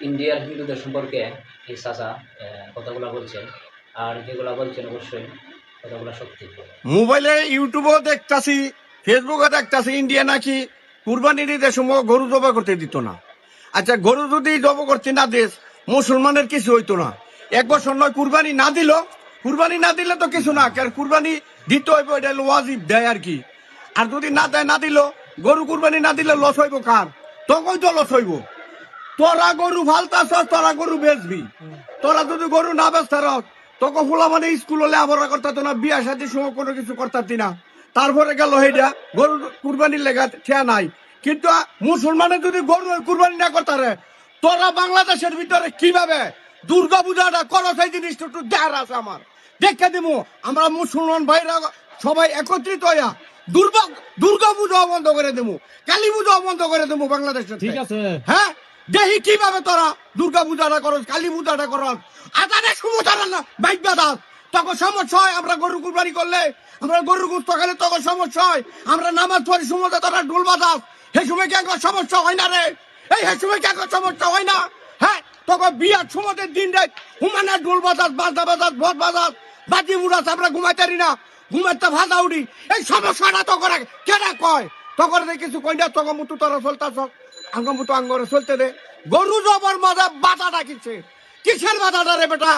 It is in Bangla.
ইন্ডিয়ার হিন্দুদের সম্পর্কে এই চাচা কথাগুলো বলছেন, আর যেগুলো বলছেন অবশ্যই কথাগুলো সত্যি। মোবাইলে ইউটিউবেও দেখতাছি, ফেসবুকে দেখতাছি ইন্ডিয়া নাকি কুরবানির ঈদের সময় গরু জবা করতে দিত না। আচ্ছা, গরু যদি জবা করতে না দিস মুসলমানের কিছু হইতো না। এক বছর নয় কুরবানি না দিলে তো কিছু না, কারণ কুরবানি দিতে হইব, এটা ওয়াজিব দেয় আর কি। আর যদি না দেয়, না দিল, গরু কুরবানি না দিলে লস হইব কার? তখন তো লস হইব। তোরা গরু ফালতাছ, তোরা গরু বেচবি। তোরা যদি গরু না বেচতে রস, তখন ফুলা মানে স্কুল হলে আবার করতে না, বিয়া সাথে সময় কোনো কিছু করতে না। তারপরে গেল হেডা গরু কুরবানির লেগা ঠিয়া নাই। কিন্তু মুসলমানের যদি গরু কুরবানি না করতে, তোরা বাংলাদেশের ভিতরে কিভাবে দুর্গা পূজাটা করো, সেই জিনিসটা একটু দেখার আছে আমার। দেখে দিব আমরা মুসলমান ভাইরা সবাই একত্রিত হইয়া দুর্গা পূজাও বন্ধ করে দেবো, কালী পূজাও বন্ধ করে দেবো বাংলাদেশের। ঠিক আছে, হ্যাঁ, দেখি কিভাবে তোরা দুর্গা পূজাটা করো, কালী পূজাটা করো। আদানের সমস্যা না বাইক বাদাস, তখন সমস্যা হয়। আমরা গরু কুরবানি করলে, আমরা গরু গুস্ত খেলে তখন সমস্যা হয়। আমরা নামাজ পড়ি সময় তোরা ঢোল বাজাস, সেই সময় কি একবার সমস্যা হয় না রে? এই সময় কি একবার সমস্যা হয় না? হ্যাঁ, তখন বিয়ার সময় দিন রাত হুমানের ঢোল বাজাস, বাজা বাজাস, ভট বাজাস, বাজি উড়াস, আমরা ঘুমাইতারি না, ঘুমাইতে ভাজা উড়ি। এই সমস্যাটা তো করে কেনা কয়, তখন কিছু কই না, তখন মতো তোরা চলতাছ আঙ্গমতো আঙ্গরে চলতে দে। গরু জবর মজা বাধা ডাকিছে, কিসের বাধাটা রে বেটা?